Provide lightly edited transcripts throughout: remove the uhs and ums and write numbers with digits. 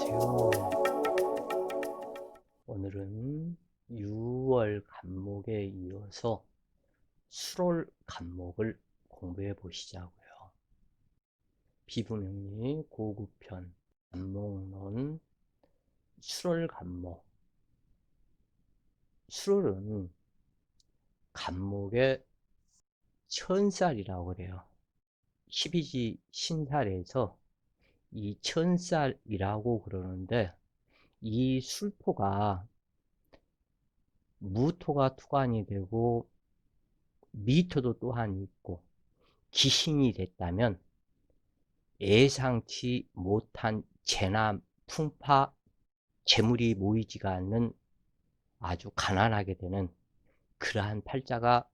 안녕하세요. 오늘은 6월 간목에 이어서 수월 간목을 공부해 보시자고요. 비분명리 고구편 간목론 수월 간목. 수월은 간목의 천살이라고 그래요. 12지 신살에서 이 천살이라고 그러는데, 이 술토가 무토가 투관이 되고 미토도 또한 있고 기신이 됐다면 예상치 못한 재난, 풍파, 재물이 모이지가 않는 아주 가난하게 되는 그러한 팔자가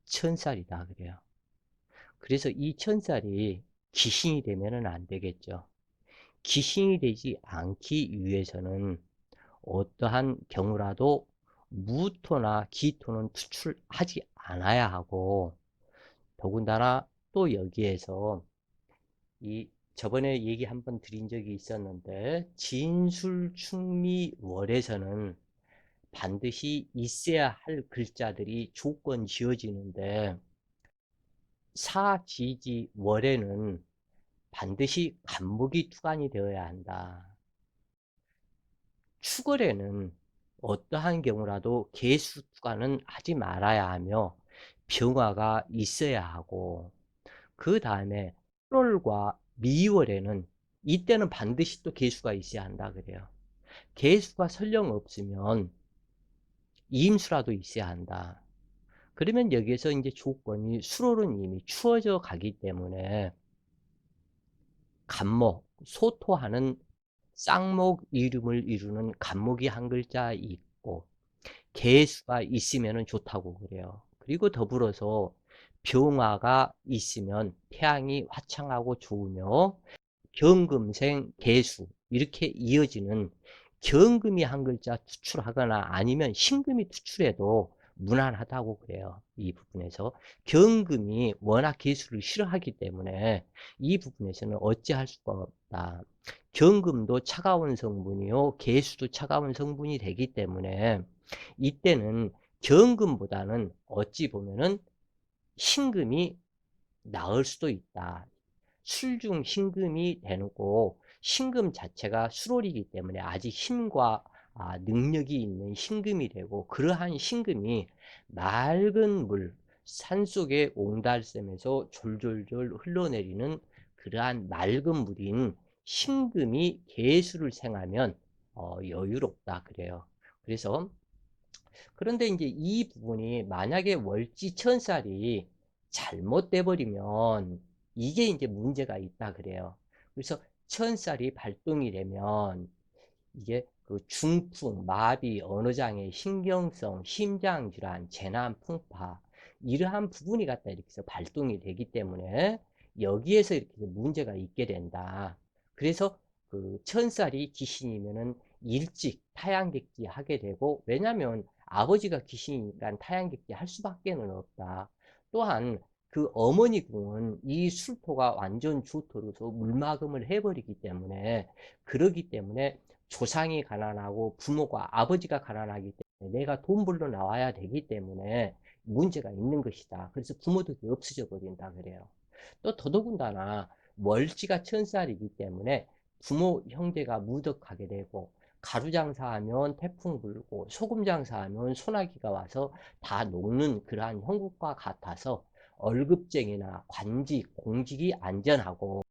천살이다 그래요. 그래서 이 천살이 기신이 되면은 안 되겠죠. 기신이 되지 않기 위해서는 어떠한 경우라도 무토나 기토는 투출하지 않아야 하고, 더군다나 또 여기에서 이 저번에 얘기 한번 드린 적이 있었는데, 진술충미월에서는 반드시 있어야 할 글자들이 조건 지어지는데, 사지지월에는 반드시 간목이 투관이 되어야 한다. 축월에는 어떠한 경우라도 개수 투관은 하지 말아야 하며 병화가 있어야 하고, 그 다음에 8월과 미월에는 이때는 반드시 또 개수가 있어야 한다 그래요. 개수가 설령 없으면 임수라도 있어야 한다. 그러면 여기에서 이제 조건이 수월은 이미 추워져 가기 때문에 간목, 소토하는 쌍목 이름을 이루는 간목이 한 글자 있고 개수가 있으면 좋다고 그래요. 그리고 더불어서 병화가 있으면 태양이 화창하고 좋으며 경금생 개수 이렇게 이어지는, 경금이 한 글자 투출하거나 아니면 신금이 투출해도 무난하다고 그래요. 이 부분에서 경금이 워낙 개수를 싫어하기 때문에 이 부분에서는 어찌할 수가 없다. 경금도 차가운 성분이요 개수도 차가운 성분이 되기 때문에 이때는 경금보다는 어찌 보면은 신금이 나을 수도 있다. 술중 신금이 되고, 신금 자체가 수월이기 때문에 아직 힘과 능력이 있는 신금이 되고, 그러한 신금이 맑은 물, 산속의 옹달샘에서 졸졸졸 흘러내리는 그러한 맑은 물인 신금이 개수를 생하면 여유롭다 그래요. 그래서 그런데 이제 이 부분이 만약에 월지천살이 잘못돼 버리면 이게 이제 문제가 있다 그래요. 그래서 천살이 발동이 되면 이게 그 중풍, 마비, 언어장애, 신경성, 심장질환, 재난, 풍파 이러한 부분이 갖다 이렇게 해서 발동이 되기 때문에 여기에서 이렇게 문제가 있게 된다. 그래서 그 천살이 귀신이면은 일찍 타양객지 하게 되고, 왜냐하면 아버지가 귀신이니까 타양객지 할 수밖에는 없다. 또한 그 어머니 궁은 이 술토가 완전 주토로서 물막음을 해버리기 때문에, 그러기 때문에 조상이 가난하고 부모가 아버지가 가난하기 때문에 내가 돈 벌러 나와야 되기 때문에 문제가 있는 것이다. 그래서 부모들이 없어져 버린다 그래요. 또 더더군다나 월지가 천살이기 때문에 부모 형제가 무덕하게 되고, 가루 장사하면 태풍 불고 소금 장사하면 소나기가 와서 다 녹는 그러한 형국과 같아서 월급쟁이나 관직, 공직이 안전하고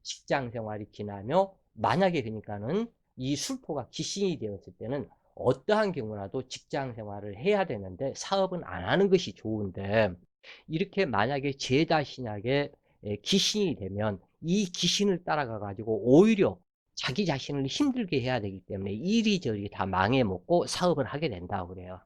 직장 생활이 지나며, 만약에 그러니까는 이 술토가 기신이 되었을 때는 어떠한 경우라도 직장 생활을 해야 되는데 사업은 안 하는 것이 좋은데, 이렇게 만약에 제자신약에 기신이 되면 이 기신을 따라가 가지고 오히려 자기 자신을 힘들게 해야 되기 때문에 이리저리 다 망해먹고 사업을 하게 된다고 그래요.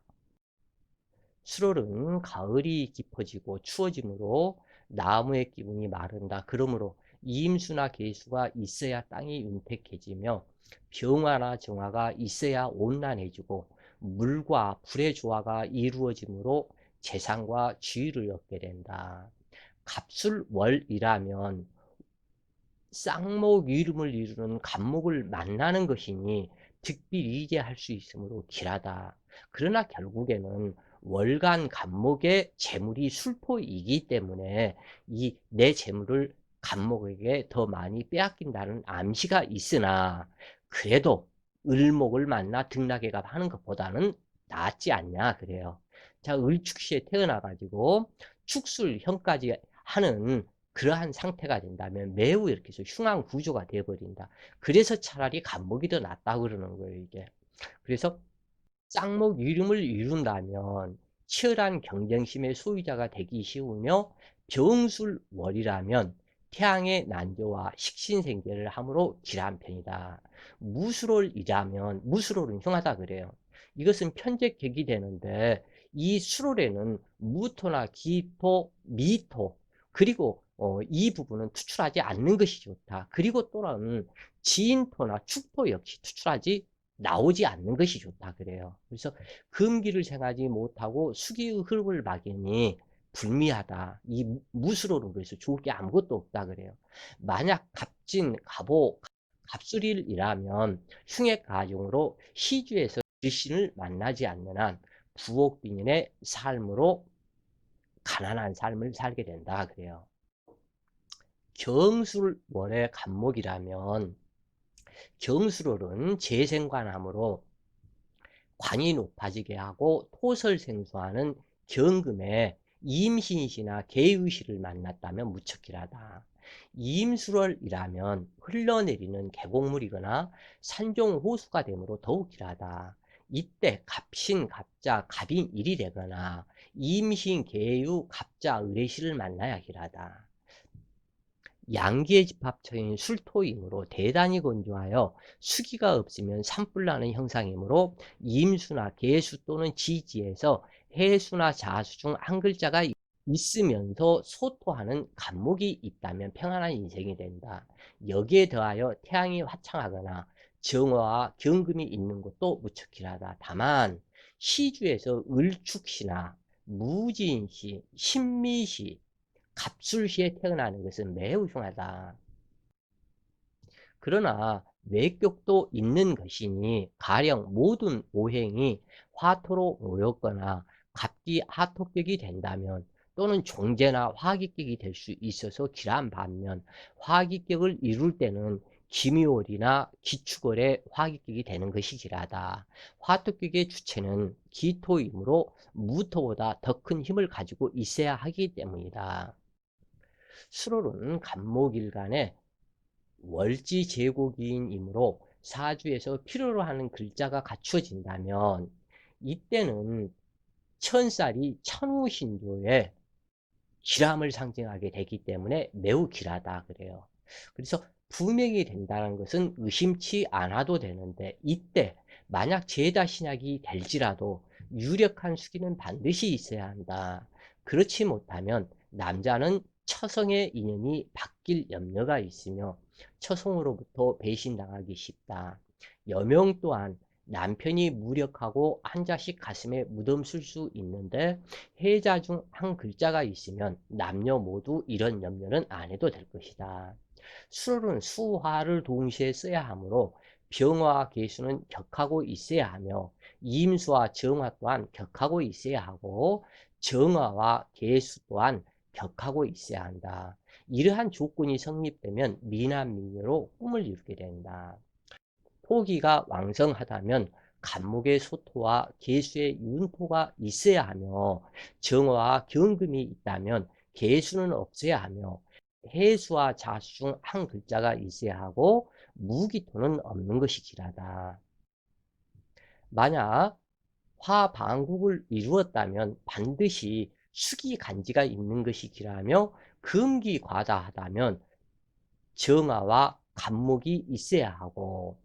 7월은 가을이 깊어지고 추워지므로 나무의 기운이 마른다. 그러므로 이임수나 계수가 있어야 땅이 윤택해지며 병화나 정화가 있어야 온난해지고 물과 불의 조화가 이루어지므로 재상과 지위를 얻게 된다. 갑술월이라면 쌍목 이름을 이루는 간목을 만나는 것이니 득비리재할 수 있으므로 길하다. 그러나 결국에는 월간 간목의 재물이 술토이기 때문에 이 내 재물을 간목에게 더 많이 빼앗긴다는 암시가 있으나 그래도 을목을 만나 등락해가 하는 것보다는 낫지 않냐 그래요. 자, 을축시에 태어나 가지고 축술형까지 하는 그러한 상태가 된다면 매우 이렇게 해서 흉한 구조가 되어버린다. 그래서 차라리 간목이 더 낫다고 그러는 거예요, 이게. 그래서 쌍목 이름을 이룬다면 치열한 경쟁심의 소유자가 되기 쉬우며 병술월이라면 태양의 난조와 식신생계를 함으로 길한 편이다. 무술월이라면 무술월은 흉하다 그래요. 이것은 편제격이 되는데 이 수월에는 무토나 기토, 미토 그리고 이 부분은 투출하지 않는 것이 좋다. 그리고 또는 지인토나 축토 역시 투출하지 나오지 않는 것이 좋다 그래요. 그래서 금기를 생하지 못하고 수기의 흐름을 막으니 불미하다. 이 무술로는 그래서 좋을 게 아무것도 없다 그래요. 만약 갑진, 갑오, 갑술일이라면 흉액 가중으로 시주에서 귀신을 만나지 않는 한 부옥빈인의 삶으로 가난한 삶을 살게 된다 그래요. 경술월의 간목이라면 경술월은 재생관함으로 관이 높아지게 하고 토설생수하는 경금에 임신시나 계의시를 만났다면 무척 길하다. 임술월이라면 흘러내리는 계곡물이거나 산종호수가 되므로 더욱 길하다. 이때 갑신, 갑자, 갑인일이 되거나 임신, 계유, 갑자, 의례시를 만나야 길하다. 양기의 집합처인 술토이므로 대단히 건조하여 수기가 없으면 산불 나는 형상이므로 임수나 계수 또는 지지에서 해수나 자수 중 한 글자가 있으면서 소토하는 간목이 있다면 평안한 인생이 된다. 여기에 더하여 태양이 화창하거나 정화와 경금이 있는 것도 무척 길하다. 다만 시주에서 을축시나 무진시, 신미시, 갑술시에 태어나는 것은 매우 흉하다. 그러나 외격도 있는 것이니 가령 모든 오행이 화토로 모였거나 갑기 하토격이 된다면 또는 종제나 화기격이 될 수 있어서 길한 반면 화기격을 이룰 때는 기묘월이나 기축월의 화기격이 되는 것이 길하다. 화토격의 주체는 기토이므로 무토보다 더 큰 힘을 가지고 있어야 하기 때문이다. 수롤은 간목일간의 월지 제고기인이므로 사주에서 필요로 하는 글자가 갖추어진다면 이때는 천살이 천우신조의 길함을 상징하게 되기 때문에 매우 길하다 그래요. 그래서 분명히 된다는 것은 의심치 않아도 되는데 이때 만약 제자 신약이 될지라도 유력한 수기는 반드시 있어야 한다. 그렇지 못하면 남자는 처성의 인연이 바뀔 염려가 있으며 처성으로부터 배신당하기 쉽다. 여명 또한 남편이 무력하고 한 자식 가슴에 무덤 쓸 수 있는데 해자 중 한 글자가 있으면 남녀 모두 이런 염려는 안 해도 될 것이다. 수월은 수화를 동시에 써야 하므로 병화와 계수는 격하고 있어야 하며 임수와 정화 또한 격하고 있어야 하고 정화와 계수 또한 격하고 있어야 한다. 이러한 조건이 성립되면 미남미녀로 꿈을 이루게 된다. 토기가 왕성하다면 간목의 소토와 계수의 윤토가 있어야 하며 정화와 경금이 있다면 계수는 없어야 하며 해수와 자수 중 한 글자가 있어야 하고 무기토는 없는 것이 길하다. 만약 화방국을 이루었다면 반드시 수기간지가 있는 것이 길하며 금기과다하다면 정화와 간목이 있어야 하고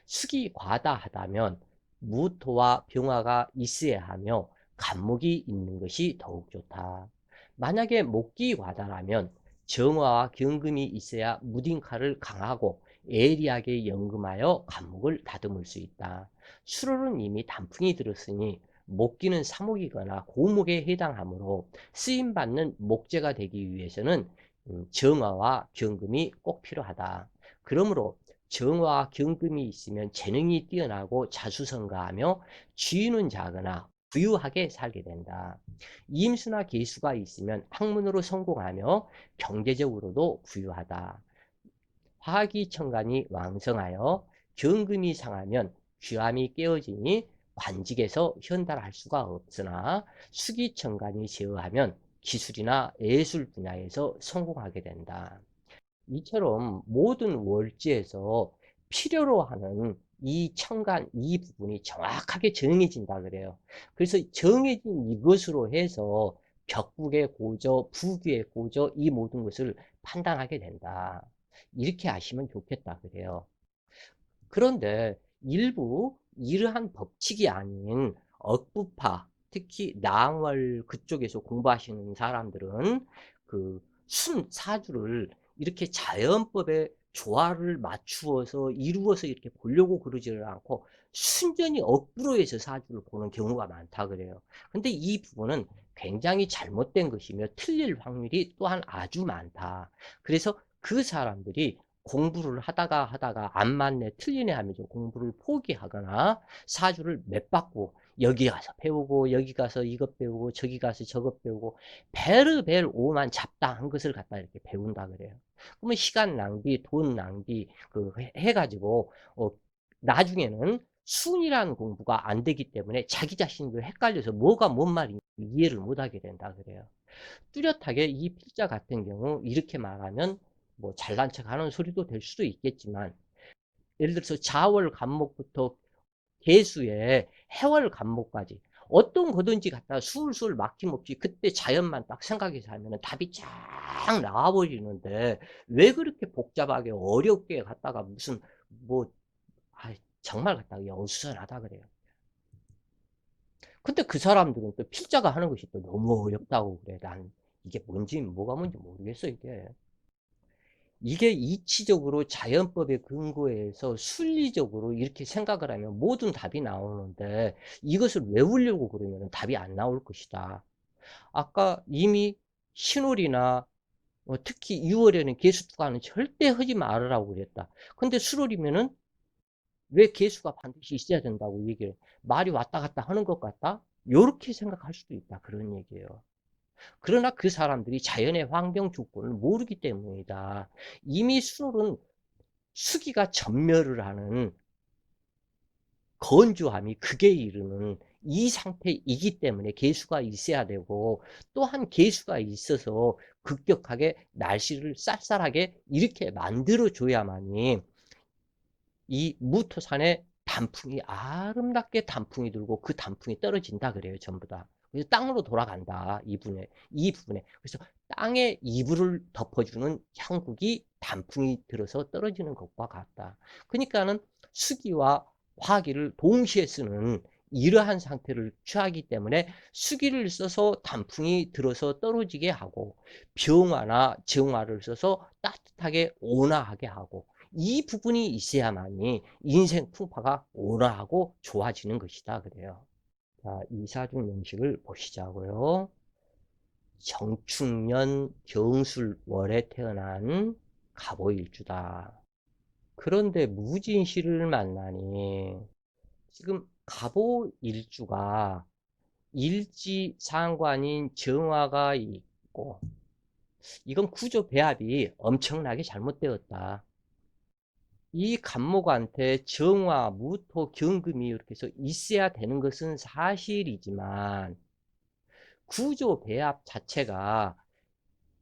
수기 과다하다면 무토와 병화가 있어야 하며 간목이 있는 것이 더욱 좋다. 만약에 목기 과다라면 정화와 경금이 있어야 무딘칼을 강하고 예리하게 연금하여 간목을 다듬을 수 있다. 수로는 이미 단풍이 들었으니 목기는 사목이거나 고목에 해당하므로 쓰임받는 목재가 되기 위해서는 정화와 경금이 꼭 필요하다. 그러므로 정화와 경금이 있으면 재능이 뛰어나고 자수성가하며 지위는 작으나 부유하게 살게 된다. 임수나 계수가 있으면 학문으로 성공하며 경제적으로도 부유하다. 화기천간이 왕성하여 경금이 상하면 귀함이 깨어지니 관직에서 현달할 수가 없으나 수기천간이 제어하면 기술이나 예술 분야에서 성공하게 된다. 이처럼 모든 월지에서 필요로 하는 이 천간 이 부분이 정확하게 정해진다 그래요. 그래서 정해진 이것으로 해서 벽국의 고저, 부귀의 고저 이 모든 것을 판단하게 된다. 이렇게 아시면 좋겠다 그래요. 그런데 일부 이러한 법칙이 아닌 억부파, 특히 낭월 그쪽에서 공부하시는 사람들은 그 사주를 이렇게 자연법에 조화를 맞추어서 이루어서 이렇게 보려고 그러지를 않고 순전히 억부로 해서 사주를 보는 경우가 많다 그래요. 근데 이 부분은 굉장히 잘못된 것이며 틀릴 확률이 또한 아주 많다. 그래서 그 사람들이 공부를 하다가 안 맞네, 틀리네 하면서 공부를 포기하거나 사주를 맵받고 여기 가서 배우고 여기 가서 이것 배우고 저기 가서 저것 배우고 베르벨 오만 잡다한 것을 갖다 이렇게 배운다 그래요. 그러면 시간 낭비, 돈 낭비 해가지고 나중에는 순이라는 공부가 안 되기 때문에 자기 자신도 헷갈려서 뭐가 뭔 말인지 이해를 못하게 된다 그래요. 뚜렷하게 이 필자 같은 경우 이렇게 말하면 뭐 잘난 척하는 소리도 될 수도 있겠지만 예를 들어서 자월 간목부터 개수의 해월 간목까지 어떤 거든지 갖다가 술술 막힘없이 그때 자연만 딱 생각해서 하면 답이 쫙 나와버리는데 왜 그렇게 복잡하게 어렵게 갖다가 무슨 뭐 정말 갖다가 어수선하다 그래요. 근데 그 사람들은 또 필자가 하는 것이 또 너무 어렵다고 그래. 난 이게 뭔지 뭐가 뭔지 모르겠어 이게. 이게 이치적으로 자연법에 근거해서 순리적으로 이렇게 생각을 하면 모든 답이 나오는데 이것을 외우려고 그러면 답이 안 나올 것이다. 아까 이미 신월이나 특히 6월에는 개수투과는 절대 하지 말으라고 그랬다. 근데 수월이면은 왜 개수가 반드시 있어야 된다고 얘기를 말이 왔다 갔다 하는 것 같다? 이렇게 생각할 수도 있다. 그런 얘기예요. 그러나 그 사람들이 자연의 환경 조건을 모르기 때문이다. 이미 수월은 수기가 전멸을 하는 건조함이 극에 이르는 이 상태이기 때문에 개수가 있어야 되고 또한 개수가 있어서 급격하게 날씨를 쌀쌀하게 이렇게 만들어 줘야만이 이 무토산에 단풍이 아름답게 단풍이 들고 그 단풍이 떨어진다 그래요 전부 다. 그래서 땅으로 돌아간다 이 부분에 그래서 땅에 이불을 덮어주는 형국이 단풍이 들어서 떨어지는 것과 같다. 그러니까는 수기와 화기를 동시에 쓰는 이러한 상태를 취하기 때문에 수기를 써서 단풍이 들어서 떨어지게 하고 병화나 정화를 써서 따뜻하게 온화하게 하고 이 부분이 있어야만이 인생 풍파가 온화하고 좋아지는 것이다 그래요. 자, 이사중 명식을 보시자고요. 정축년 경술월에 태어난 갑오일주다. 그런데 무진시를 만나니 지금 갑오일주가 일지상관인 정화가 있고 이건 구조 배합이 엄청나게 잘못되었다. 이 간목한테 정화, 무토, 경금이 이렇게 해서 있어야 되는 것은 사실이지만 구조 배합 자체가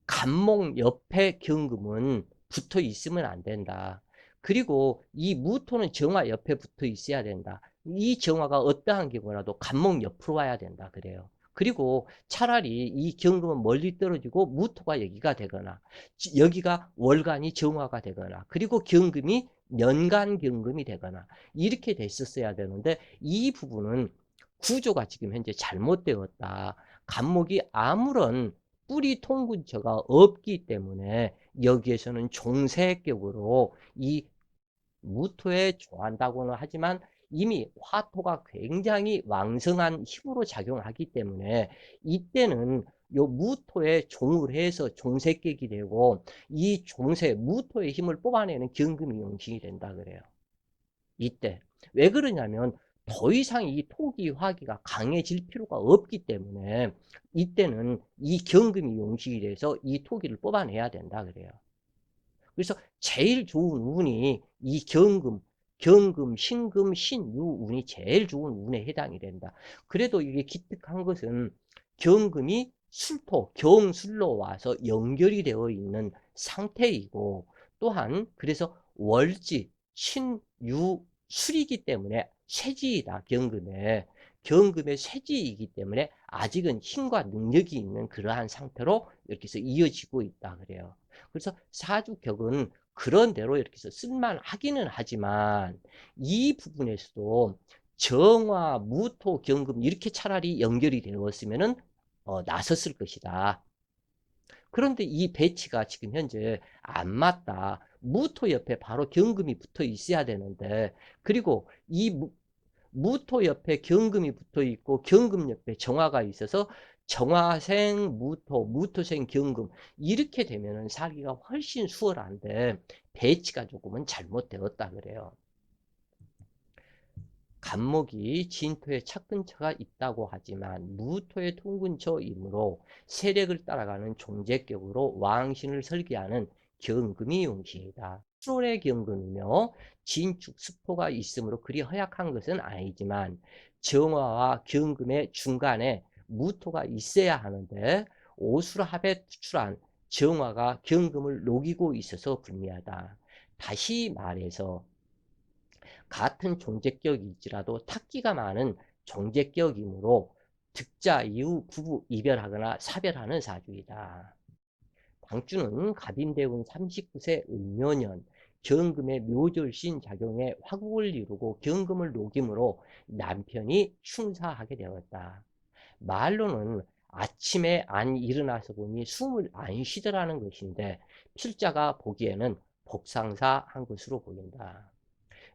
간목 옆에 경금은 붙어 있으면 안 된다. 그리고 이 무토는 정화 옆에 붙어 있어야 된다. 이 정화가 어떠한 경우라도 간목 옆으로 와야 된다. 그래요. 그리고 차라리 이 경금은 멀리 떨어지고 무토가 여기가 되거나 여기가 월간이 정화가 되거나 그리고 경금이 년간 경금이 되거나 이렇게 됐었어야 되는데 이 부분은 구조가 지금 현재 잘못되었다. 간목이 아무런 뿌리 통근처가 없기 때문에 여기에서는 종색격으로 이 무토에 좋아한다고는 하지만 이미 화토가 굉장히 왕성한 힘으로 작용하기 때문에 이때는 요 무토에 종을 해서 종색객이 되고 이 종세 무토의 힘을 뽑아내는 경금이 용신이 된다 그래요. 이때 왜 그러냐면 더 이상 이 토기 화기가 강해질 필요가 없기 때문에 이때는 이 경금이 용신이 돼서 이 토기를 뽑아내야 된다 그래요. 그래서 제일 좋은 운이 이 경금, 신금, 신유 운이 제일 좋은 운에 해당이 된다. 그래도 이게 기특한 것은 경금이 술토, 경술로 와서 연결이 되어 있는 상태이고 또한 그래서 월지, 신유, 술이기 때문에 쇠지이다. 경금의 쇠지이기 때문에 아직은 힘과 능력이 있는 그러한 상태로 이렇게 해서 이어지고 있다 그래요. 그래서 사주격은 그런 대로 이렇게 해서 쓸만하기는 하지만 이 부분에서도 정화, 무토, 경금 이렇게 차라리 연결이 되었으면은 나섰을 것이다. 그런데 이 배치가 지금 현재 안 맞다. 무토 옆에 바로 경금이 붙어 있어야 되는데 그리고 이 무토 옆에 경금이 붙어 있고 경금 옆에 정화가 있어서 정화생 무토, 무토생 경금 이렇게 되면은 살기가 훨씬 수월한데 배치가 조금은 잘못되었다 그래요. 간목이 진토의 착근처가 있다고 하지만 무토의 통근처이므로 세력을 따라가는 종제격으로 왕신을 설계하는 경금이 용신이다. 수월의 경금이며 진축 수포가 있으므로 그리 허약한 것은 아니지만 정화와 경금의 중간에 무토가 있어야 하는데 오술합에 투출한 정화가 경금을 녹이고 있어서 불리하다. 다시 말해서 같은 종제격일지라도 탁기가 많은 종제격이므로 득자 이후 부부 이별하거나 사별하는 사주이다. 당주는 갑인대운 39세 을묘년 경금의 묘절신 작용에 화국을 이루고 경금을 녹임으로 남편이 충사하게 되었다. 말로는 아침에 안 일어나서 보니 숨을 안 쉬더라는 것인데 필자가 보기에는 복상사한 것으로 보인다.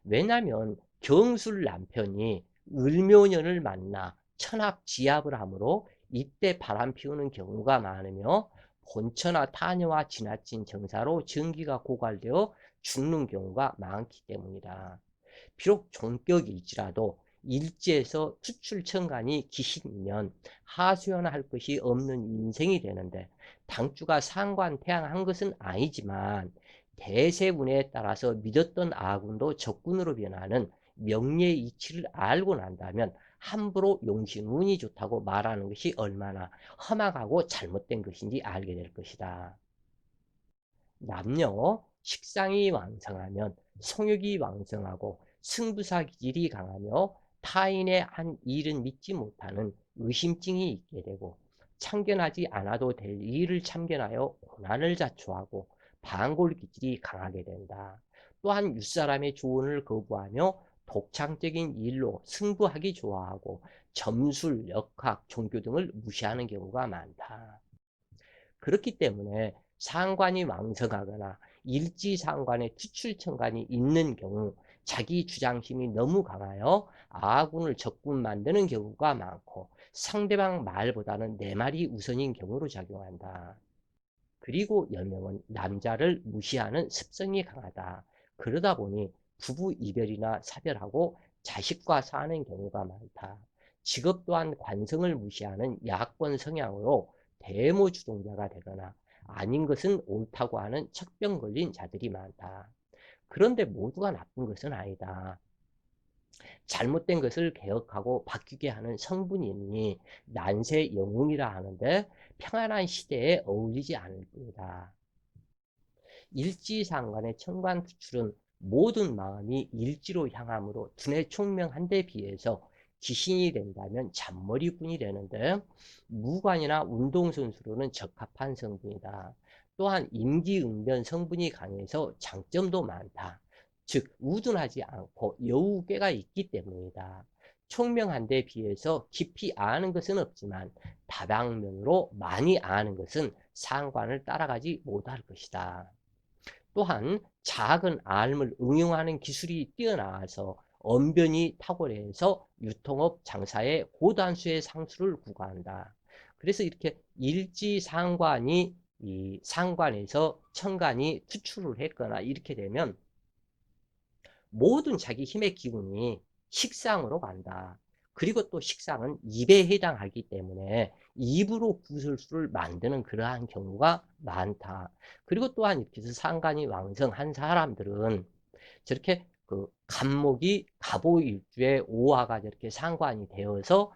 왜냐하면 경술 남편이 을묘년을 만나 천합지합을 하므로 이때 바람 피우는 경우가 많으며 본처나 타녀와 지나친 정사로 전기가 고갈되어 죽는 경우가 많기 때문이다. 비록 종격일지라도 일지에서 수출천간이 기신이면 하수연할 것이 없는 인생이 되는데 당주가 상관태양한 것은 아니지만 대세운에 따라서 믿었던 아군도 적군으로 변하는 명예의 이치를 알고 난다면 함부로 용신운이 좋다고 말하는 것이 얼마나 험악하고 잘못된 것인지 알게 될 것이다. 남녀 식상이 왕성하면 성욕이 왕성하고 승부사 기질이 강하며 타인의 한 일은 믿지 못하는 의심증이 있게 되고 참견하지 않아도 될 일을 참견하여 고난을 자초하고 반골 기질이 강하게 된다. 또한 윗사람의 조언을 거부하며 독창적인 일로 승부하기 좋아하고 점술, 역학, 종교 등을 무시하는 경우가 많다. 그렇기 때문에 상관이 왕성하거나 일지상관에 투출천간이 있는 경우 자기 주장심이 너무 강하여 아군을 적군 만드는 경우가 많고 상대방 말보다는 내 말이 우선인 경우로 작용한다. 그리고 여명은 남자를 무시하는 습성이 강하다. 그러다 보니 부부 이별이나 사별하고 자식과 사는 경우가 많다. 직업 또한 관성을 무시하는 야권 성향으로 대모 주동자가 되거나 아닌 것은 옳다고 하는 척병 걸린 자들이 많다. 그런데 모두가 나쁜 것은 아니다. 잘못된 것을 개혁하고 바뀌게 하는 성분이 난세 영웅이라 하는데 평안한 시대에 어울리지 않을 뿐이다. 일지상관의 천간투출은 모든 마음이 일지로 향하므로 두뇌 총명한 데 비해서 기신이 된다면 잔머리꾼이 되는데 무관이나 운동선수로는 적합한 성분이다. 또한 임기응변 성분이 강해서 장점도 많다. 즉 우둔하지 않고 여우괴가 있기 때문이다. 총명한 데 비해서 깊이 아는 것은 없지만 다방면으로 많이 아는 것은 상관을 따라가지 못할 것이다. 또한 작은 알을 응용하는 기술이 뛰어나와서 언변이 탁월해서 유통업 장사의 고단수의 상수를 구가한다. 그래서 이렇게 일지상관이 이 상관에서 천간이 투출을 했거나 이렇게 되면 모든 자기 힘의 기운이 식상으로 간다. 그리고 또 식상은 입에 해당하기 때문에 입으로 구설수를 만드는 그러한 경우가 많다. 그리고 또한 이렇게 해서 상관이 왕성한 사람들은 저렇게 그 간목이 갑오일주에 오화가 저렇게 상관이 되어서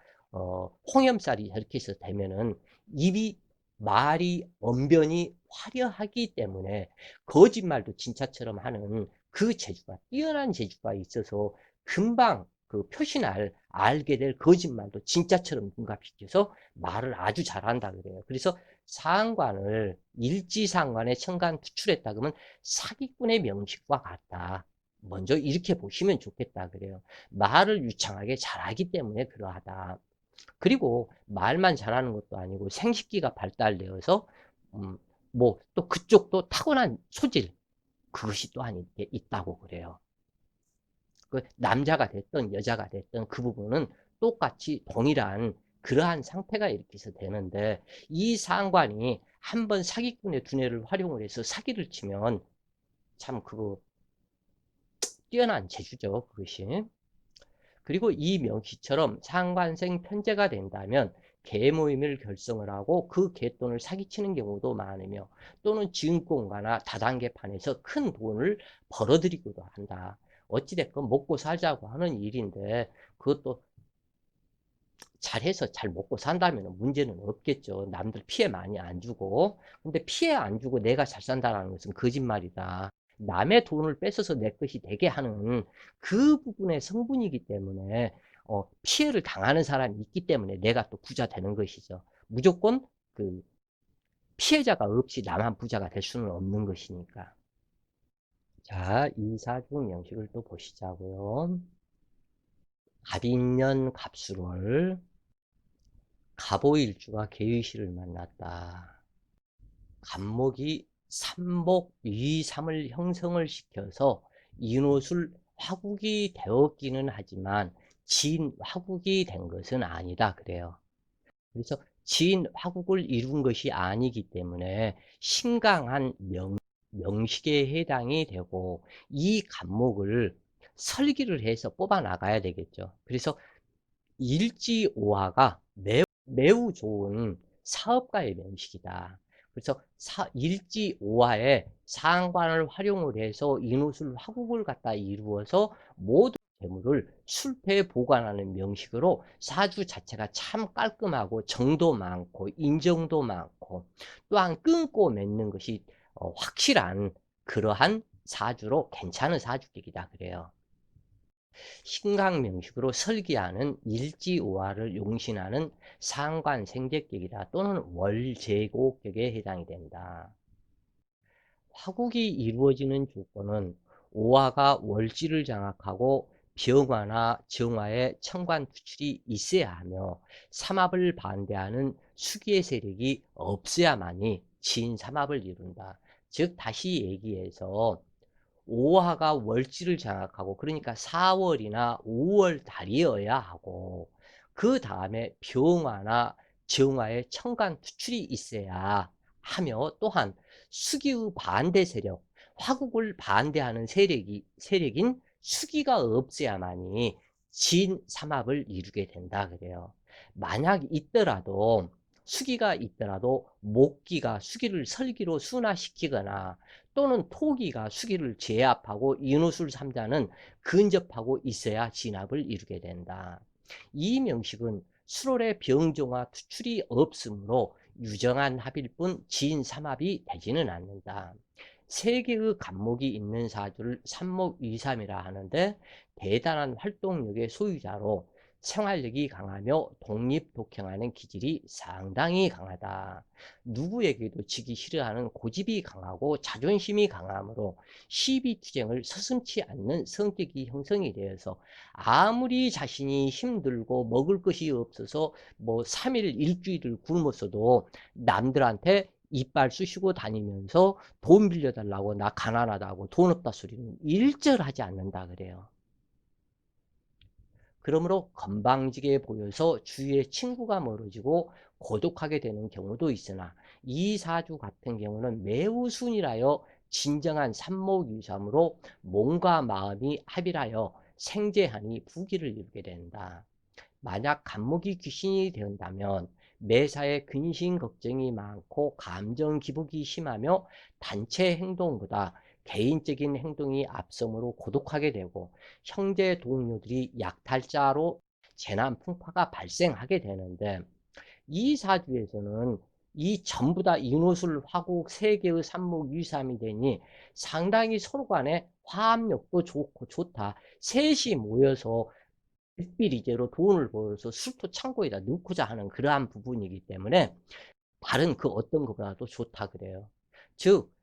홍염살이 저렇게 해서 되면은 입이 말이 언변이 화려하기 때문에 거짓말도 진짜처럼 하는 그 재주가 뛰어난 재주가 있어서 금방 그 표시날 알게 될 거짓말도 진짜처럼 둔갑시켜서 말을 아주 잘한다 그래요. 그래서 상관을 일지상관에 천간 투출했다 그러면 사기꾼의 명식과 같다. 먼저 이렇게 보시면 좋겠다 그래요. 말을 유창하게 잘하기 때문에 그러하다. 그리고 말만 잘하는 것도 아니고 생식기가 발달되어서 뭐 또 그쪽도 타고난 소질 그것이 또한 있다고 그래요. 그 남자가 됐든 여자가 됐든 그 부분은 똑같이 동일한 그러한 상태가 이렇게 해서 되는데 이 상관이 한번 사기꾼의 두뇌를 활용을 해서 사기를 치면 참 그거 뛰어난 재주죠, 그것이. 그리고 이 명시처럼 상관생 편제가 된다면 계모임을 결성을 하고 그 갯돈을 사기치는 경우도 많으며 또는 증권가나 다단계판에서 큰 돈을 벌어들이기도 한다. 어찌됐건 먹고 살자고 하는 일인데 그것도 잘해서 잘 먹고 산다면 문제는 없겠죠. 남들 피해 많이 안 주고. 근데 피해 안 주고 내가 잘 산다는 것은 거짓말이다. 남의 돈을 뺏어서 내 것이 되게 하는 그 부분의 성분이기 때문에 피해를 당하는 사람이 있기 때문에 내가 또 부자 되는 것이죠. 무조건 그 피해자가 없이 나만 부자가 될 수는 없는 것이니까. 자, 이사주 명식을 또 보시자고요. 갑인년 갑술월 갑오일주가 계의시를 만났다. 갑목이 삼복 위삼을 형성을 시켜서 인옷을 화국이 되었기는 하지만 진 화국이 된 것은 아니다 그래요. 그래서 진 화국을 이룬 것이 아니기 때문에 신강한 명식에 해당이 되고 이 갑목을 설기를 해서 뽑아 나가야 되겠죠. 그래서 일지오화가 매우 좋은 사업가의 명식이다. 그래서 일지오화에 상관을 활용을 해서 인옷을 화국을 갖다 이루어서 모든 재물을 술패에 보관하는 명식으로 사주 자체가 참 깔끔하고 정도 많고 인정도 많고 또한 끊고 맺는 것이 확실한 그러한 사주로 괜찮은 사주격이다 그래요. 신강명식으로 설기하는 일지오화를 용신하는 상관생제격이다 또는 월제고격에 해당이 된다. 화국이 이루어지는 조건은 오화가 월지를 장악하고 병화나 정화에 천관 투출이 있어야 하며 삼합을 반대하는 수기의 세력이 없어야만이 진삼합을 이룬다. 즉 다시 얘기해서 오화가 월지를 장악하고 그러니까 4월이나 5월 달이어야 하고 그 다음에 병화나 정화에 천간 투출이 있어야 하며 또한 수기의 반대 세력, 화국을 반대하는 세력인 수기가 없어야만이 진삼합을 이루게 된다 그래요. 만약 있더라도 수기가 있더라도 목기가 수기를 설기로 순화시키거나 또는 토기가 수기를 제압하고 인후술 삼자는 근접하고 있어야 진압을 이루게 된다. 이 명식은 수월의 병정화 투출이 없으므로 유정한 합일 뿐 진삼합이 되지는 않는다. 세 개의 간목이 있는 사주를 삼목위삼이라 하는데 대단한 활동력의 소유자로 생활력이 강하며 독립독행하는 기질이 상당히 강하다. 누구에게도 지기 싫어하는 고집이 강하고 자존심이 강하므로 시비투쟁을 서슴지 않는 성격이 형성이 되어서 아무리 자신이 힘들고 먹을 것이 없어서 뭐 3일 일주일을 굶었어도 남들한테 이빨 쑤시고 다니면서 돈 빌려달라고 나 가난하다고 돈 없다 소리는 일절 하지 않는다 그래요. 그러므로 건방지게 보여서 주위에 친구가 멀어지고 고독하게 되는 경우도 있으나 이 사주 같은 경우는 매우 순일하여 진정한 산모유삼으로 몸과 마음이 합일하여 생재하니 부귀를 이루게 된다. 만약 간목이 귀신이 된다면 매사에 근심 걱정이 많고 감정 기복이 심하며 단체 행동보다 개인적인 행동이 앞서므로 고독하게 되고 형제 동료들이 약탈자로 재난 풍파가 발생하게 되는데, 이 사주에서는 이 전부 다 인호술 화국 세 개의 산목유삼이 되니 상당히 서로 간에 화합력도 좋고 좋다. 셋이 모여서 일비리제로 돈을 벌어서 술토 창고에다 넣고자 하는 그러한 부분이기 때문에 다른 그 어떤 것보다도 좋다 그래요. 즉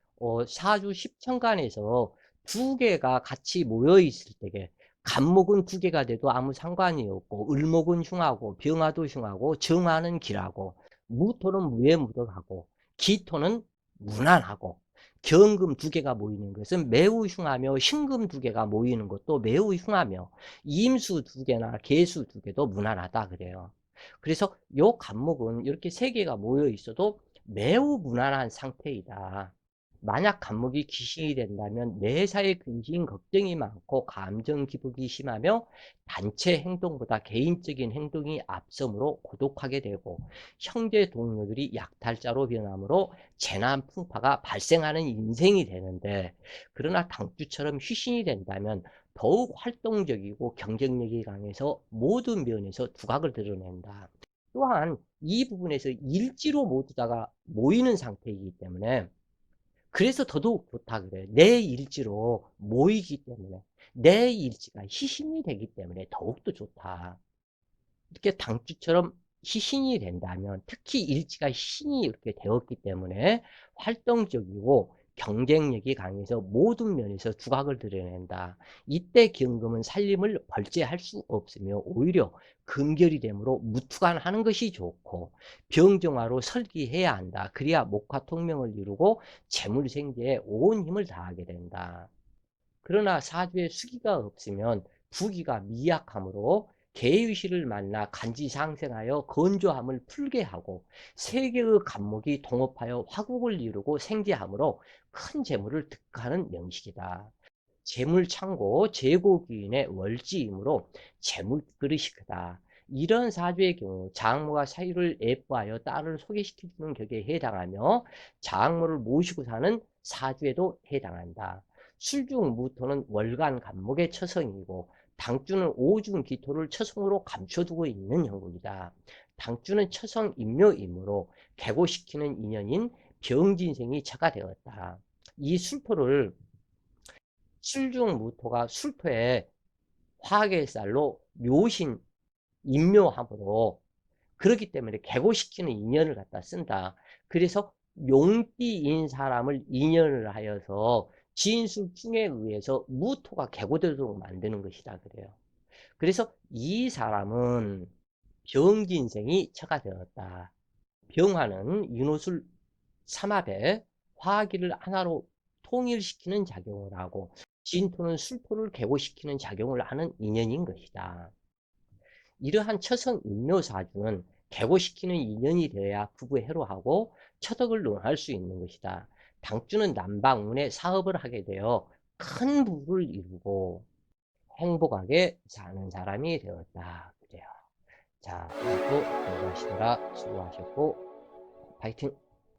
사주 십천간에서 두 개가 같이 모여 있을 때에 간목은 두 개가 돼도 아무 상관이 없고, 을목은 흉하고 병화도 흉하고 정화는 길하고 무토는 무예무덕하고 기토는 무난하고 경금 두 개가 모이는 것은 매우 흉하며, 신금 두 개가 모이는 것도 매우 흉하며 임수 두 개나 계수 두 개도 무난하다 그래요. 그래서 요 간목은 이렇게 세 개가 모여 있어도 매우 무난한 상태이다. 만약 간목이 귀신이 된다면 매사에 근심 걱정이 많고 감정 기복이 심하며 단체 행동보다 개인적인 행동이 앞서므로 고독하게 되고 형제 동료들이 약탈자로 변하므로 재난 풍파가 발생하는 인생이 되는데, 그러나 당주처럼 휘신이 된다면 더욱 활동적이고 경쟁력이 강해서 모든 면에서 두각을 드러낸다. 또한 이 부분에서 일지로 모두 다가 모이는 상태이기 때문에 그래서 더더욱 좋다 그래요. 내 일지로 모이기 때문에, 내 일지가 희신이 되기 때문에 더욱더 좋다. 이렇게 당주처럼 희신이 된다면, 특히 일지가 희신이 이렇게 되었기 때문에 활동적이고 경쟁력이 강해서 모든 면에서 두각을 드러낸다. 이때 경금은 살림을 벌제할 수 없으며 오히려 금결이 되므로 무투간하는 것이 좋고 병정화로 설기해야 한다. 그래야 목화 통명을 이루고 재물생계에 온 힘을 다하게 된다. 그러나 사주에 수기가 없으면 부기가 미약하므로 개유시를 만나 간지상생하여 건조함을 풀게 하고 세 개의 간목이 동업하여 화국을 이루고 생재하므로 큰 재물을 득하는 명식이다. 재물창고 재고기인의 월지이므로 재물그릇이 크다. 이런 사주의 경우 장모가 사유를 예뻐하여 딸을 소개시켜주는 격에 해당하며 장모를 모시고 사는 사주에도 해당한다. 술중 무토는 월간 간목의 처성이고 당주는 오중 기토를 처성으로 감춰두고 있는 형국이다. 당주는 처성 임묘이므로 개고시키는 인연인 병진생이 처가 되었다. 이 술토를 술중 무토가 술토에 화학의 쌀로 묘신 임묘함으로, 그렇기 때문에 개고시키는 인연을 갖다 쓴다. 그래서 용띠인 사람을 인연을 하여서 진술중에 의해서 무토가 개고되도록 만드는 것이다 그래요. 그래서 이 사람은 병진생이 처가 되었다. 병화는 인호술 삼합에 화기를 하나로 통일시키는 작용을 하고 진토는 술토를 개고시키는 작용을 하는 인연인 것이다. 이러한 처성인묘사주는 개고시키는 인연이 되어야 부부해로하고 처덕을 논할 수 있는 것이다. 당주는 남방운에 사업을 하게 되어 큰 부를 이루고 행복하게 사는 사람이 되었다. 그래요. 자, 오늘도 공부하시느라 수고하셨고 파이팅!